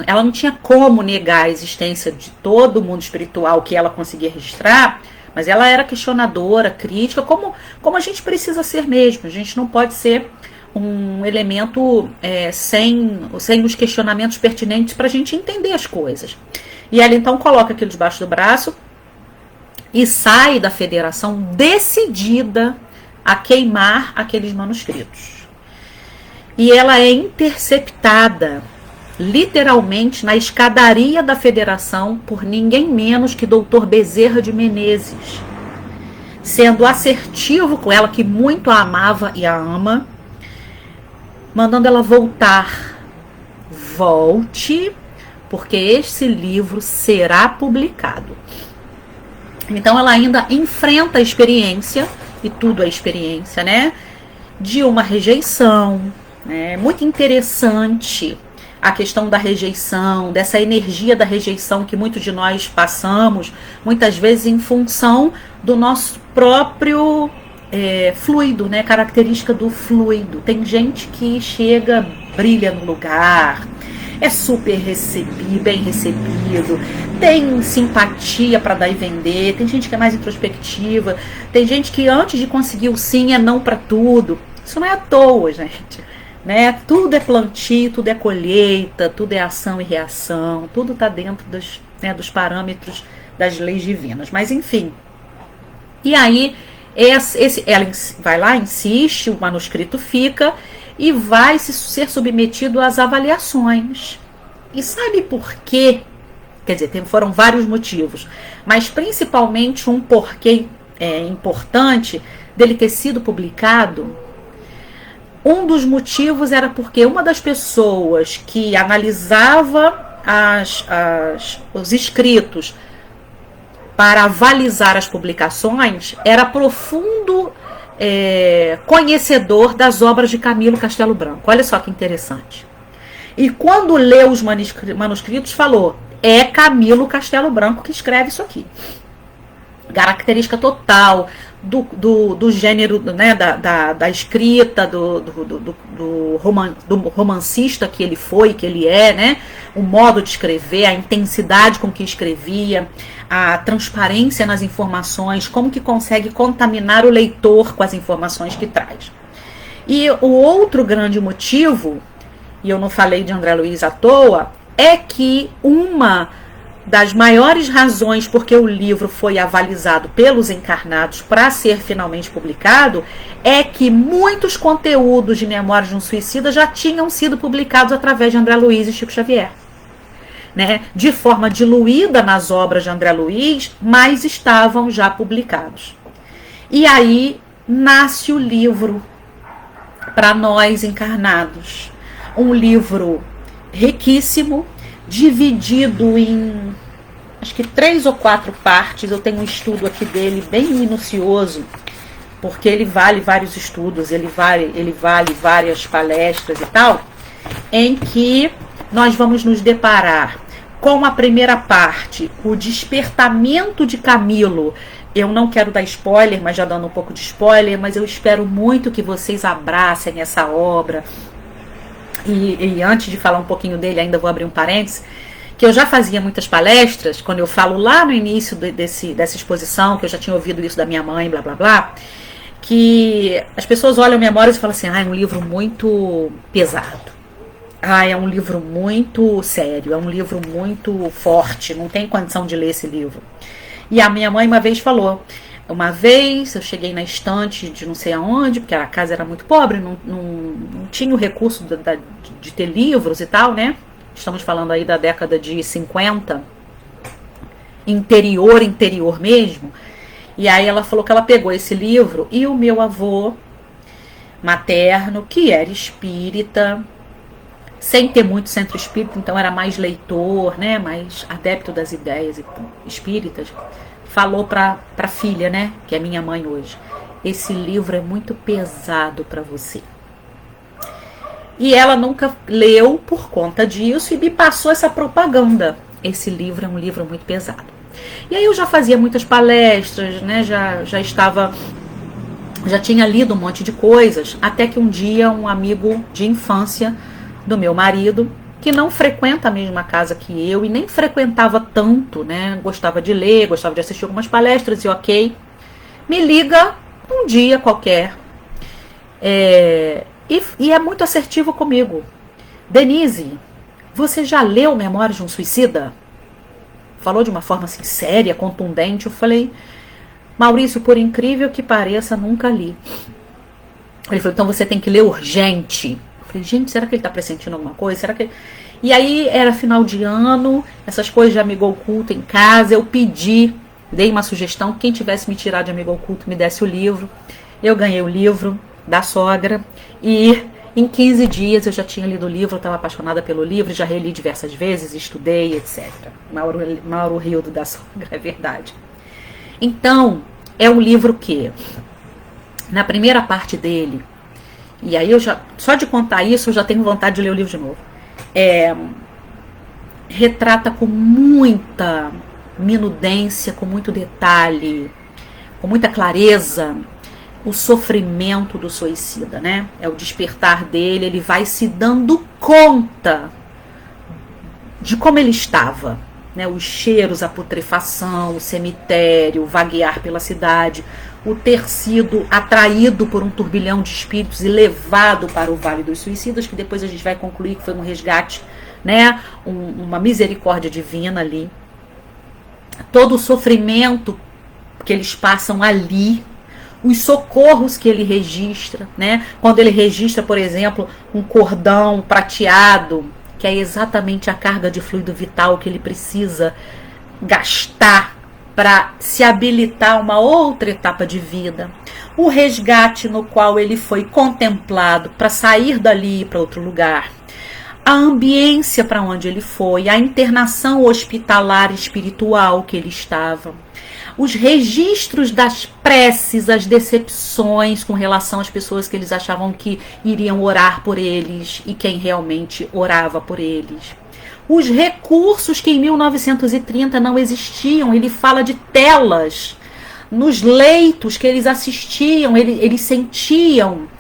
Ela não tinha como negar a existência de todo o mundo espiritual que ela conseguia registrar, mas ela era questionadora, crítica, como a gente precisa ser mesmo. A gente não pode ser um elemento sem os questionamentos pertinentes para a gente entender as coisas. E ela então coloca aquilo debaixo do braço e sai da federação decidida a queimar aqueles manuscritos. E ela é interceptada, literalmente, na escadaria da federação por ninguém menos que Dr. Bezerra de Menezes, sendo assertivo com ela, que muito a amava e a ama, mandando ela voltar. Volte, porque esse livro será publicado. Então ela ainda enfrenta a experiência, e tudo é experiência, né? De uma rejeição, né? Muito interessante a questão da rejeição, dessa energia da rejeição que muitos de nós passamos, muitas vezes em função do nosso próprio fluido, né? Característica do fluido. Tem gente que chega, brilha no lugar, é super bem recebido, tem simpatia para dar e vender, tem gente que é mais introspectiva, tem gente que antes de conseguir o sim é não para tudo. Isso não é à toa, gente, né? Tudo é plantio, tudo é colheita, tudo é ação e reação, tudo está dentro dos parâmetros das leis divinas. Mas enfim, e aí ela vai lá, insiste, o manuscrito fica e vai ser submetido às avaliações. E sabe por quê? Quer dizer, foram vários motivos, mas principalmente um porquê importante dele ter sido publicado. Um dos motivos era porque uma das pessoas que analisava os escritos para avalizar as publicações era profundo conhecedor das obras de Camilo Castelo Branco. Olha só que interessante. E quando leu os manuscritos, falou: é Camilo Castelo Branco que escreve isso aqui. Característica total do gênero, né, da escrita, do romancista que ele foi, que ele é, né? O modo de escrever, a intensidade com que escrevia, a transparência nas informações, como que consegue contaminar o leitor com as informações que traz. E o outro grande motivo, e eu não falei de André Luiz à toa, é que uma das maiores razões porque o livro foi avalizado pelos encarnados para ser finalmente publicado é que muitos conteúdos de Memórias de um Suicida já tinham sido publicados através de André Luiz e Chico Xavier, né? De forma diluída nas obras de André Luiz, mas estavam já publicados. E aí nasce o livro para nós encarnados. Um livro riquíssimo, dividido em acho que 3 ou 4 partes. Eu tenho um estudo aqui dele bem minucioso, porque ele vale vários estudos, ele vale várias palestras e tal, em que nós vamos nos deparar com a primeira parte, o despertamento de Camilo. Eu não quero dar spoiler, mas já dando um pouco de spoiler, mas eu espero muito que vocês abracem essa obra. E antes de falar um pouquinho dele, ainda vou abrir um parênteses, que eu já fazia muitas palestras, quando eu falo lá no início dessa exposição, que eu já tinha ouvido isso da minha mãe, blá blá blá, que as pessoas olham Memórias e falam assim: é um livro muito pesado, é um livro muito sério, é um livro muito forte, não tem condição de ler esse livro. E a minha mãe uma vez falou: uma vez eu cheguei na estante de não sei aonde, porque a casa era muito pobre, não tinha o recurso de ter livros e tal, né? Estamos falando aí da década de 50, interior mesmo. E aí ela falou que ela pegou esse livro e o meu avô materno, que era espírita, sem ter muito centro espírita, então era mais leitor, né, mais adepto das ideias espíritas, falou para a filha, né, que é minha mãe hoje: esse livro é muito pesado para você. E ela nunca leu por conta disso e me passou essa propaganda. Esse livro é um livro muito pesado. E aí eu já fazia muitas palestras, né? Já tinha lido um monte de coisas, até que um dia um amigo de infância do meu marido, que não frequenta a mesma casa que eu e nem frequentava tanto, né? Gostava de ler, gostava de assistir algumas palestras e ok, me liga um dia qualquer. E é muito assertivo comigo. Denise, você já leu Memórias de um Suicida? Falou de uma forma assim, séria, contundente. Eu falei: Maurício, por incrível que pareça, nunca li. Ele falou: então você tem que ler urgente. Eu falei: gente, será que ele está pressentindo alguma coisa? Será que... E aí era final de ano, essas coisas de amigo oculto em casa. Eu dei uma sugestão, quem tivesse me tirar de amigo oculto me desse o livro. Eu ganhei o livro da sogra e em 15 dias eu já tinha lido o livro, eu estava apaixonada pelo livro, já reli diversas vezes, estudei, etc. Mauro Rildo da sogra, é verdade. Então, é um livro que, na primeira parte dele, e aí só de contar isso, eu já tenho vontade de ler o livro de novo, retrata com muita minudência, com muito detalhe, com muita clareza, o sofrimento do suicida, né? É o despertar dele, ele vai se dando conta de como ele estava, né? Os cheiros, a putrefação, o cemitério, o vaguear pela cidade, o ter sido atraído por um turbilhão de espíritos e levado para o Vale dos Suicidas, que depois a gente vai concluir que foi um resgate, né? Uma misericórdia divina ali. Todo o sofrimento que eles passam ali, os socorros que ele registra, né? Quando ele registra, por exemplo, um cordão prateado, que é exatamente a carga de fluido vital que ele precisa gastar para se habilitar a uma outra etapa de vida. O resgate no qual ele foi contemplado para sair dali para outro lugar. A ambiência para onde ele foi, a internação hospitalar espiritual que ele estava. Os registros das preces, as decepções com relação às pessoas que eles achavam que iriam orar por eles e quem realmente orava por eles. Os recursos que em 1930 não existiam, ele fala de telas nos leitos que eles assistiam, eles sentiam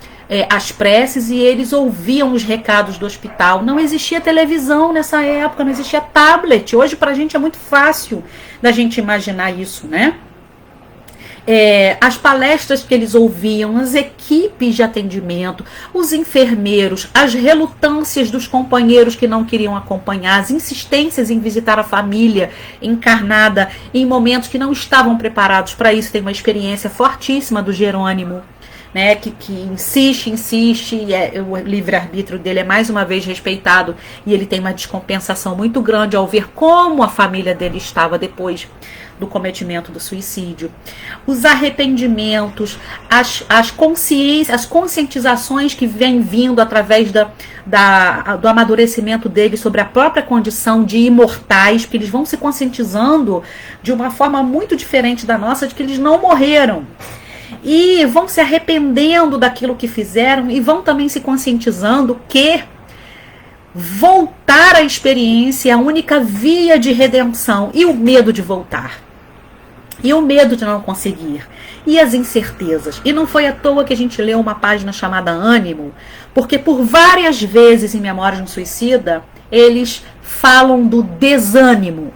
as preces e eles ouviam os recados do hospital. Não existia televisão nessa época, não existia tablet. Hoje pra gente é muito fácil da gente imaginar isso, né? As palestras que eles ouviam, as equipes de atendimento, os enfermeiros, as relutâncias dos companheiros que não queriam acompanhar, as insistências em visitar a família encarnada em momentos que não estavam preparados para isso. Tem uma experiência fortíssima do Jerônimo, né, que insiste, e o livre-arbítrio dele é mais uma vez respeitado, e ele tem uma descompensação muito grande ao ver como a família dele estava depois do cometimento do suicídio. Os arrependimentos, as conscientizações que vêm vindo através do amadurecimento dele sobre a própria condição de imortais, porque eles vão se conscientizando de uma forma muito diferente da nossa, de que eles não morreram. E vão se arrependendo daquilo que fizeram e vão também se conscientizando que voltar à experiência é a única via de redenção. E o medo de voltar. E o medo de não conseguir. E as incertezas. E não foi à toa que a gente leu uma página chamada Ânimo, porque por várias vezes em Memórias de um Suicida, eles falam do desânimo.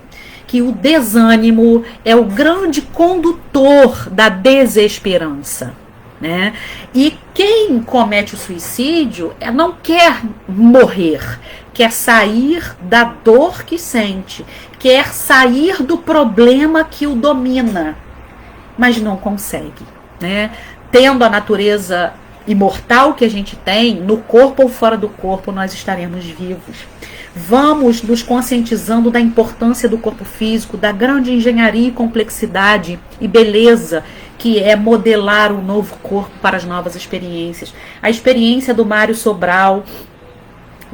Que o desânimo é o grande condutor da desesperança, né? E quem comete o suicídio não quer morrer, quer sair da dor que sente, quer sair do problema que o domina, mas não consegue, né? Tendo a natureza imortal que a gente tem, no corpo ou fora do corpo, nós estaremos vivos. Vamos nos conscientizando da importância do corpo físico, da grande engenharia e complexidade e beleza que é modelar um novo corpo para as novas experiências. A experiência do Mário Sobral,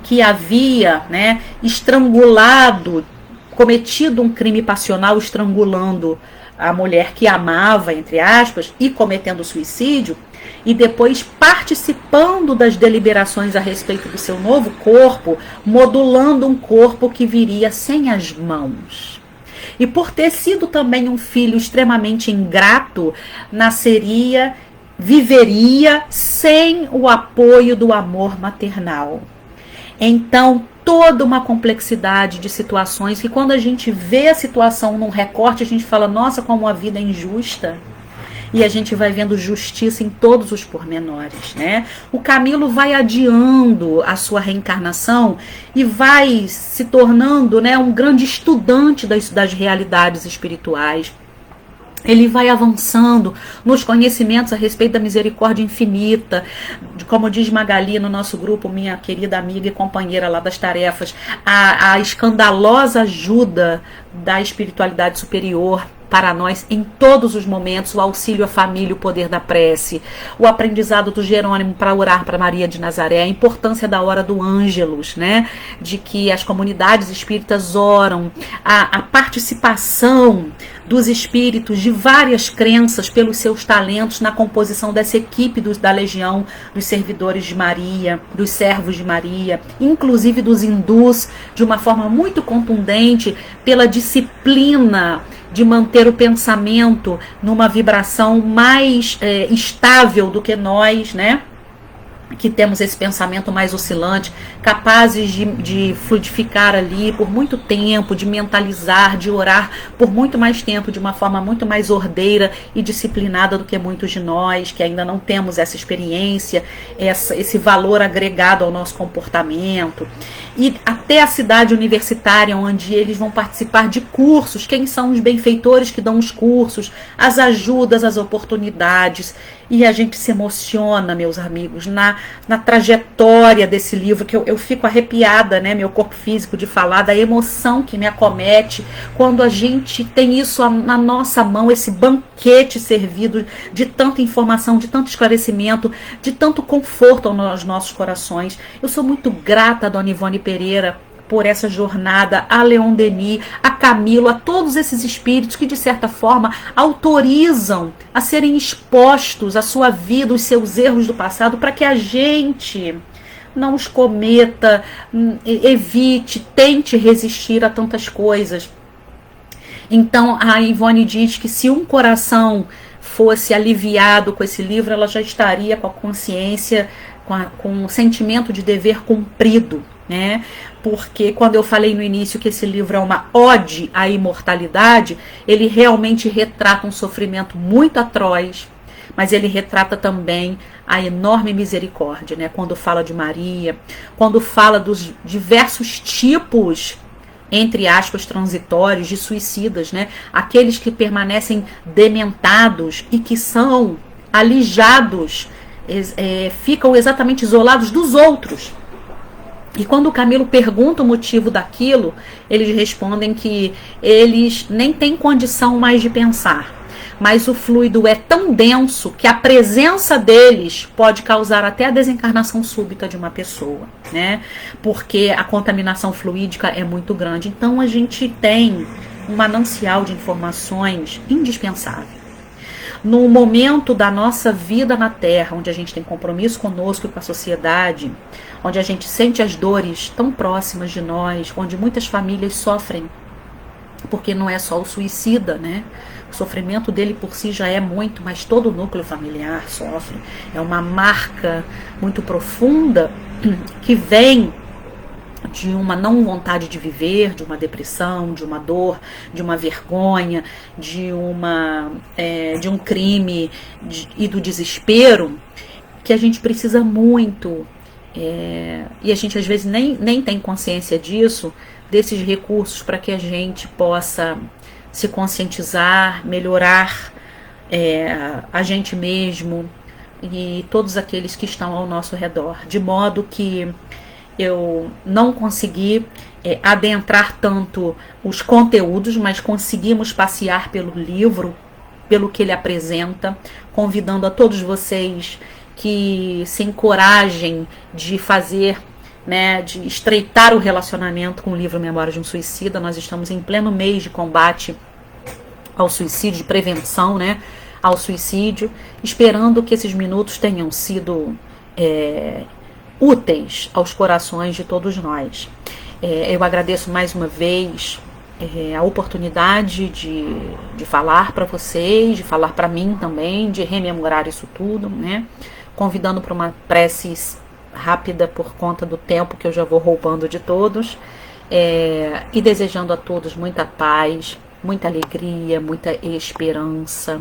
que havia, né, estrangulado cometido um crime passional estrangulando a mulher que amava, entre aspas, e cometendo suicídio, e depois participando das deliberações a respeito do seu novo corpo, modulando um corpo que viria sem as mãos. E por ter sido também um filho extremamente ingrato, viveria sem o apoio do amor maternal. Então, toda uma complexidade de situações que quando a gente vê a situação num recorte, a gente fala, nossa, como a vida é injusta. E a gente vai vendo justiça em todos os pormenores, né? O Camilo vai adiando a sua reencarnação e vai se tornando, né, um grande estudante das realidades espirituais. Ele vai avançando nos conhecimentos a respeito da misericórdia infinita, como diz Magali no nosso grupo, minha querida amiga e companheira lá das tarefas, a escandalosa ajuda da espiritualidade superior para nós em todos os momentos, o auxílio à família, o poder da prece, o aprendizado do Jerônimo para orar para Maria de Nazaré, a importância da hora do Ângelus, né? De que as comunidades espíritas oram, a participação dos espíritos de várias crenças pelos seus talentos na composição dessa equipe da Legião dos Servidores de Maria, dos Servos de Maria, inclusive dos hindus, de uma forma muito contundente, pela disciplina de manter o pensamento numa vibração mais estável do que nós, né? Que temos esse pensamento mais oscilante, capazes de fluidificar ali por muito tempo, de mentalizar, de orar por muito mais tempo, de uma forma muito mais ordeira e disciplinada do que muitos de nós, que ainda não temos essa experiência, esse valor agregado ao nosso comportamento. E até a cidade universitária, onde eles vão participar de cursos, quem são os benfeitores que dão os cursos, as ajudas, as oportunidades. E a gente se emociona, meus amigos, na trajetória desse livro, que eu fico arrepiada, né, meu corpo físico, de falar da emoção que me acomete quando a gente tem isso na nossa mão, esse banquete servido de tanta informação, de tanto esclarecimento, de tanto conforto aos nossos corações. Eu sou muito grata a Dona Ivone Pereira por essa jornada, a Leon Denis, a Camilo, a todos esses espíritos que de certa forma autorizam a serem expostos a sua vida, os seus erros do passado, para que a gente não os cometa, evite, tente resistir a tantas coisas. Então a Ivone diz que se um coração fosse aliviado com esse livro, ela já estaria com a consciência, com o sentimento de dever cumprido, né? Porque quando eu falei no início que esse livro é uma ode à imortalidade, ele realmente retrata um sofrimento muito atroz, mas ele retrata também a enorme misericórdia, né? Quando fala de Maria, quando fala dos diversos tipos, entre aspas, transitórios de suicidas, né? Aqueles que permanecem dementados e que são alijados, ficam exatamente isolados dos outros. E quando o Camilo pergunta o motivo daquilo, eles respondem que eles nem têm condição mais de pensar. Mas o fluido é tão denso que a presença deles pode causar até a desencarnação súbita de uma pessoa, né? Porque a contaminação fluídica é muito grande. Então a gente tem um manancial de informações indispensável. No momento da nossa vida na Terra, onde a gente tem compromisso conosco e com a sociedade, onde a gente sente as dores tão próximas de nós, onde muitas famílias sofrem, porque não é só o suicida, né? O sofrimento dele por si já é muito, mas todo o núcleo familiar sofre. É uma marca muito profunda que vem de uma não vontade de viver, de uma depressão, de uma dor, de uma vergonha, de um crime e do desespero, que a gente precisa muito, e a gente às vezes nem tem consciência disso, desses recursos para que a gente possa se conscientizar, melhorar a gente mesmo e todos aqueles que estão ao nosso redor, de modo que eu não consegui adentrar tanto os conteúdos, mas conseguimos passear pelo livro, pelo que ele apresenta, convidando a todos vocês que se encorajem de fazer né, de estreitar o relacionamento com o livro Memória de um Suicida. Nós estamos em pleno mês de combate ao suicídio, de prevenção, né, ao suicídio, esperando que esses minutos tenham sido úteis aos corações de todos nós. Eu agradeço mais uma vez a oportunidade de falar para vocês, de falar para mim também, de rememorar isso tudo, né? Convidando para uma prece rápida por conta do tempo que eu já vou roubando de todos, e desejando a todos muita paz, muita alegria, muita esperança.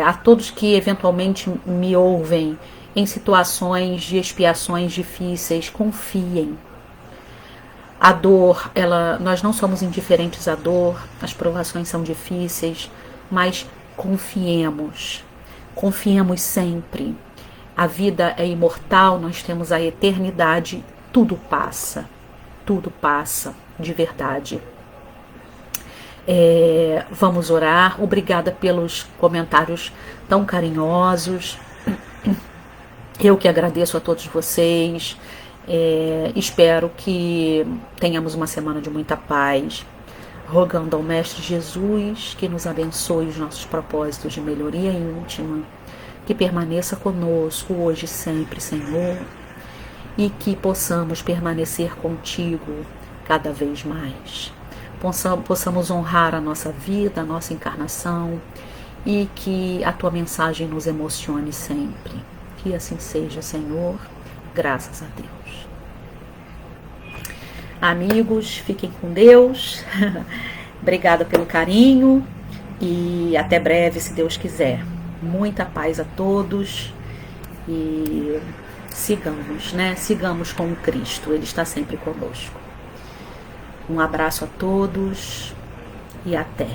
A todos que eventualmente me ouvem em situações de expiações difíceis, confiem. A dor, nós não somos indiferentes à dor, as provações são difíceis, mas confiemos sempre. A vida é imortal, nós temos a eternidade, tudo passa de verdade. Vamos orar. Obrigada pelos comentários tão carinhosos. Eu que agradeço a todos vocês. Espero que tenhamos uma semana de muita paz, rogando ao Mestre Jesus que nos abençoe os nossos propósitos de melhoria íntima, que permaneça conosco hoje e sempre, Senhor, e que possamos permanecer contigo cada vez mais. Possamos honrar a nossa vida, a nossa encarnação, e que a tua mensagem nos emocione sempre. Que assim seja, Senhor. Graças a Deus. Amigos, fiquem com Deus. Obrigada pelo carinho e até breve, se Deus quiser. Muita paz a todos e sigamos, né? Sigamos com o Cristo, Ele está sempre conosco. Um abraço a todos e até.